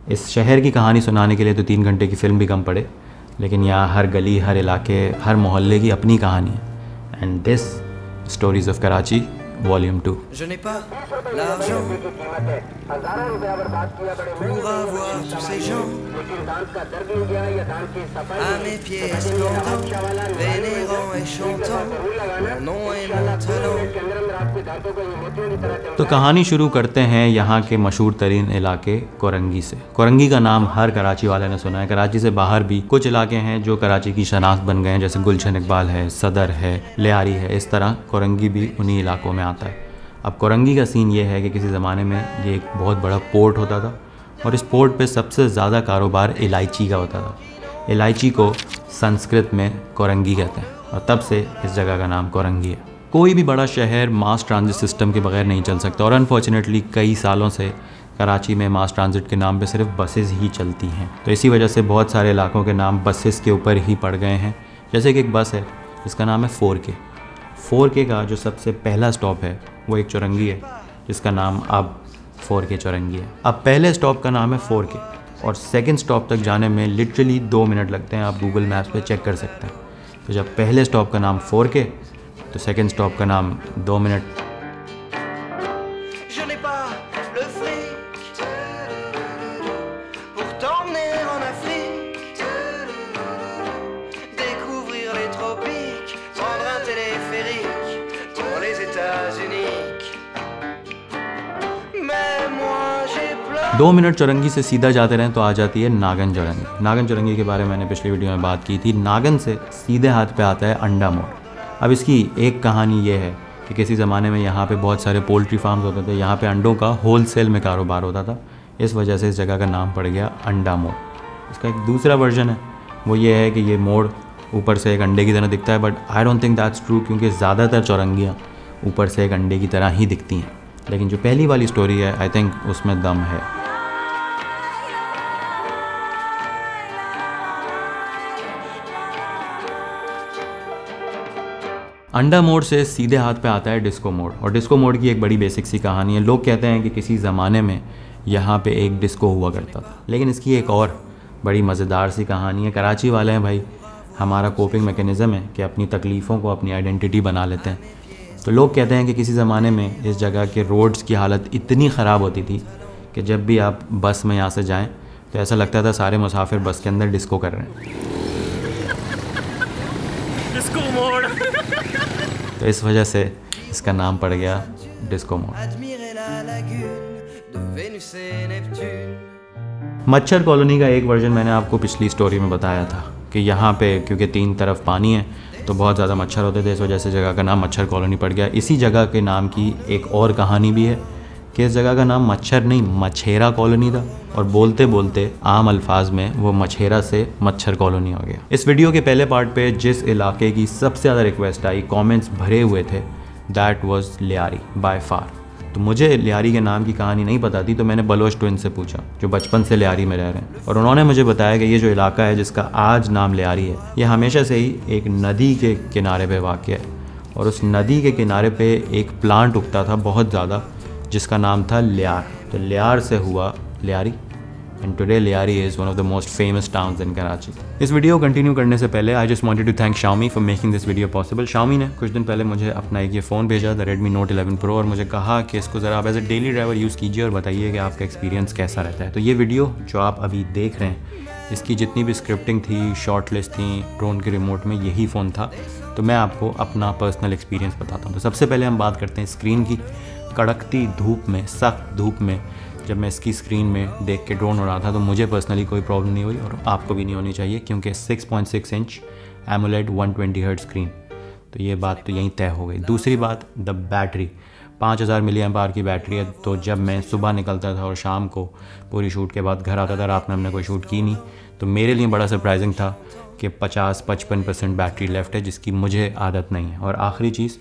इस शहर की कहानी सुनाने के लिए तो 3 घंटे की फ़िल्म भी कम पड़े, लेकिन यहाँ हर गली, हर इलाके, हर मोहल्ले की अपनी कहानी है। And this stories of Karachi volume 2। Je n'ai pas l'argent pour avoir tous ces gens à mes pieds splendants, vénérant et chantant mon nom et mon talent। तो कहानी शुरू करते हैं यहाँ के मशहूर तरीन इलाके कोरंगी से। कोरंगी का नाम हर कराची वाले ने सुना है। कराची से बाहर भी कुछ इलाके हैं जो कराची की शनाख्त बन गए हैं, जैसे गुलशन इकबाल है, सदर है, लियारी है। इस तरह कोरंगी भी उन्हीं इलाकों में आता है। अब कोरंगी का सीन ये है कि किसी ज़माने में ये एक बहुत बड़ा पोर्ट होता था और इस पोर्ट पे सबसे ज़्यादा कारोबार इलायची का होता था। इलायची को संस्कृत में कोरंगी कहते हैं और तब से इस जगह का नाम कोरंगी है। कोई भी बड़ा शहर मास ट्रांजिट सिस्टम के बगैर नहीं चल सकता और अनफॉर्चुनेटली कई सालों से कराची में मास ट्रांजिट के नाम पे सिर्फ बसेस ही चलती हैं। तो इसी वजह से बहुत सारे इलाकों के नाम बसेस के ऊपर ही पड़ गए हैं। जैसे कि एक बस है जिसका नाम है 4K। 4K का जो सबसे पहला स्टॉप है वो एक चौरंगी है जिसका नाम अब 4K चौरंगी है। अब पहले स्टॉप का नाम है 4K और सेकंड स्टॉप तक जाने में लिटरली 2 मिनट लगते हैं। आप गूगल मैप्स पे चेक कर सकते हैं। तो जब पहले स्टॉप का नाम 4K तो सेकंड स्टॉप का नाम 2 minute. Je n'ai pas le fric pour t'emmener en Afrique, découvrir les tropiques, prendre un téléphérique pour les États-Unis, mais moi j'ai plein। 2 minute चौरंगी से सीधा जाते रहें तो आ जाती है नागन चौरंगी। नागन चौरंगी के बारे में मैंने पिछली वीडियो में बात की थी। नागन से सीधे हाथ पे आता है अंडा मोड़। अब इसकी एक कहानी ये है कि किसी ज़माने में यहाँ पे बहुत सारे पोल्ट्री फार्म्स होते थे। यहाँ पे अंडों का होलसेल में कारोबार होता था। इस वजह से इस जगह का नाम पड़ गया अंडा मोड़। इसका एक दूसरा वर्जन है, वो ये है कि ये मोड़ ऊपर से एक अंडे की तरह दिखता है, but I don't think that's true, क्योंकि ज़्यादातर चौरंगियाँ ऊपर से एक अंडे की तरह ही दिखती हैं। लेकिन जो पहली वाली स्टोरी है आई थिंक उसमें दम है। अंडा मोड़ से सीधे हाथ पे आता है डिस्को मोड़ और डिस्को मोड़ की एक बड़ी बेसिक सी कहानी है। लोग कहते हैं कि किसी ज़माने में यहाँ पे एक डिस्को हुआ करता था, लेकिन इसकी एक और बड़ी मज़ेदार सी कहानी है। कराची वाले हैं भाई, हमारा कोपिंग मैकेनिज़्म है कि अपनी तकलीफ़ों को अपनी आइडेंटिटी बना लेते हैं। तो लोग कहते हैं कि किसी ज़माने में इस जगह के रोड्स की हालत इतनी ख़राब होती थी कि जब भी आप बस में यहाँ से जाएँ तो ऐसा लगता था सारे मुसाफिर बस के अंदर डिस्को कर रहे हैं। डिस्को मोड़। तो इस वजह से इसका नाम पड़ गया डिस्को मोड़। Admirer la lagune de Vénus et Neptune। मच्छर कॉलोनी का एक वर्जन मैंने आपको पिछली स्टोरी में बताया था कि यहाँ पे क्योंकि 3 तरफ पानी है तो बहुत ज़्यादा मच्छर होते थे, इस वजह से जगह का नाम मच्छर कॉलोनी पड़ गया। इसी जगह के नाम की एक और कहानी भी है कि इस जगह का नाम मच्छर नहीं मछेरा कॉलोनी था और बोलते बोलते आम अल्फाज में वो मछेरा से मच्छर कॉलोनी हो गया। इस वीडियो के पहले पार्ट पे जिस इलाके की सबसे ज़्यादा रिक्वेस्ट आई, कमेंट्स भरे हुए थे, that was Lyari by far. तो मुझे लियारी के नाम की कहानी नहीं पता थी, तो मैंने बलोच ट्विन से पूछा जो बचपन से लियारी में रह रहे हैं, और उन्होंने मुझे बताया कि ये जो इलाका है जिसका आज नाम लियारी है, ये हमेशा से ही एक नदी के किनारे पे वाक़ है और उस नदी के किनारे पे एक प्लांट उगता था बहुत ज़्यादा जिसका नाम था लियार। तो लियार से हुआ Lyari and today Lyari is one of the most famous towns in Karachi. इस वीडियो को कंटिन्यू करने से पहले I just wanted to thank Xiaomi for making this video possible. Xiaomi ने कुछ दिन पहले मुझे अपना एक ये फ़ोन भेजा, द Redmi Note 11 Pro, और मुझे कहा कि इसको ज़रा आप as a daily driver use कीजिए और बताइए कि आपका एक्सपीरियंस कैसा रहता है। तो ये वीडियो जो आप अभी देख रहे हैं, इसकी जितनी भी स्क्रिप्टिंग थी, शॉर्ट लिस्ट थी, ड्रोन के रिमोट में यही फ़ोन था। तो मैं आपको अपना पर्सनल एक्सपीरियंस बताता हूँ। तो सबसे पहले हम बात करते हैं स्क्रीन की। कड़कती धूप में, सख्त धूप में जब मैं इसकी स्क्रीन में देख के ड्रोन उड़ा था तो मुझे पर्सनली कोई प्रॉब्लम नहीं हुई और आपको भी नहीं होनी चाहिए, क्योंकि 6.6 इंच AMOLED 120 हर्ट्ज स्क्रीन। तो ये बात तो यहीं तय हो गई। दूसरी बात, द बैटरी 5000 mAh की बैटरी है। तो जब मैं सुबह निकलता था और शाम को पूरी शूट के बाद घर आता था, रात में हमने कोई शूट की नहीं, तो मेरे लिए बड़ा सरप्राइजिंग था कि 50-55% बैटरी लेफ़्ट है, जिसकी मुझे आदत नहीं है। और आखिरी चीज़,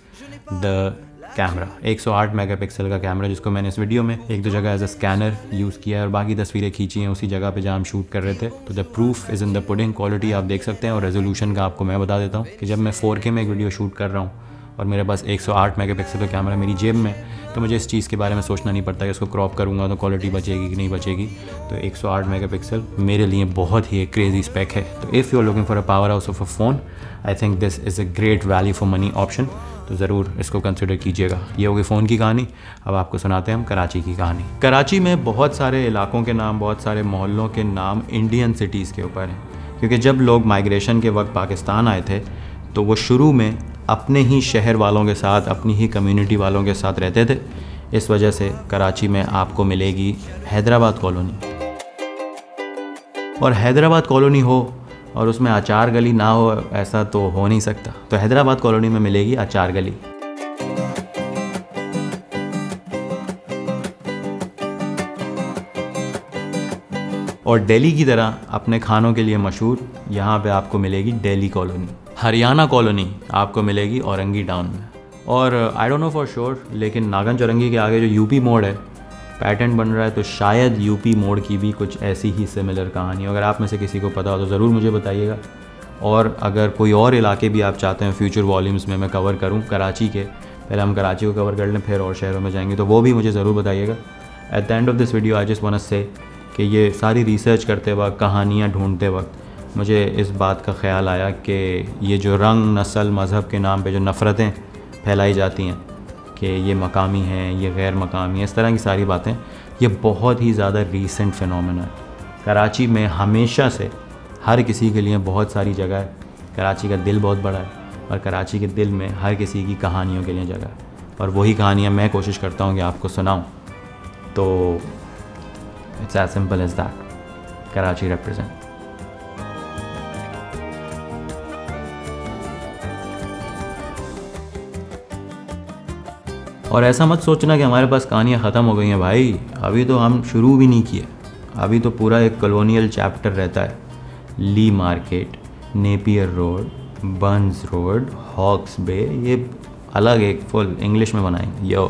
द कैमरा 108 मेगापिक्सल का कैमरा, जिसको मैंने इस वीडियो में 1-2 जगह एज अ स्कैनर यूज़ किया है और बाकी तस्वीरें खींची हैं उसी जगह पे जहाँ हम शूट कर रहे थे। तो the proof is in the pudding. Quality आप देख सकते हैं और रेजोल्यूशन का आपको मैं बता देता हूँ कि जब मैं 4K में एक वीडियो शूट कर रहा हूँ और मेरे पास 108 मेगापिक्सल का कैमरा मेरी जेब में, तो मुझे इस चीज़ के बारे में सोचना नहीं पड़ता कि इसको क्रॉप करूँगा तो क्वालिटी बचेगी कि नहीं बचेगी। तो 108 मेगापिक्सल मेरे लिए बहुत ही एक क्रेज़ी स्पेक है। तो if you are looking for a powerhouse of a phone, I think this is a great value for money option, तो ज़रूर इसको कंसिडर कीजिएगा। ये होगी फ़ोन की कहानी। अब आपको सुनाते हैं हम कराची की कहानी। कराची में बहुत सारे इलाकों के नाम, बहुत सारे मोहल्लों के नाम इंडियन सिटीज़ के ऊपर हैं, क्योंकि जब लोग माइग्रेशन के वक्त पाकिस्तान आए थे तो वो शुरू में अपने ही शहर वालों के साथ, अपनी ही कम्युनिटी वालों के साथ रहते थे। इस वजह से कराची में आपको मिलेगी हैदराबाद कॉलोनी, और हैदराबाद कॉलोनी हो और उसमें आचार गली ना हो, ऐसा तो हो नहीं सकता। तो हैदराबाद कॉलोनी में मिलेगी आचार गली। और दिल्ली की तरह अपने खानों के लिए मशहूर यहाँ पे आपको मिलेगी दिल्ली कॉलोनी। हरियाणा कॉलोनी आपको मिलेगी औरंगी टाउन में। और I don't know for sure, लेकिन नागन चौरंगी के आगे जो यूपी मोड़ है, पैटर्न बन रहा है, तो शायद यूपी मोड़ की भी कुछ ऐसी ही सिमिलर कहानी। अगर आप में से किसी को पता हो तो ज़रूर मुझे बताइएगा। और अगर कोई और इलाके भी आप चाहते हैं फ्यूचर वॉल्यूम्स में मैं कवर करूं कराची के, पहले हम कराची को कवर कर लें फिर और शहरों में जाएंगे, तो वो भी मुझे ज़रूर बताइएगा। At the end of this video I just want to say कि ये सारी रिसर्च करते वक्त, कहानियाँ ढूंढते वक्त मुझे इस बात का ख्याल आया कि ये जो रंग, नस्ल, मज़हब के नाम पे जो नफ़रतें फैलाई जाती हैं कि ये मकामी हैं, ये गैर मकामी हैं, इस तरह की सारी बातें, ये बहुत ही ज़्यादा रीसेंट फिनोमेना है। कराची में हमेशा से हर किसी के लिए बहुत सारी जगह है। कराची का दिल बहुत बड़ा है और कराची के दिल में हर किसी की कहानियों के लिए जगह है, और वही कहानियाँ मैं कोशिश करता हूँ कि आपको सुनाऊँ। तो it's as simple as that. Karachi represent. और ऐसा मत सोचना कि हमारे पास कहानियाँ ख़त्म हो गई हैं भाई, अभी तो हम शुरू भी नहीं किए। अभी तो पूरा एक कॉलोनियल चैप्टर रहता है। Lea Market, Napier Road, Burns Road, Hawkes Bay, ये अलग एक फुल इंग्लिश में बनाएंगे। यो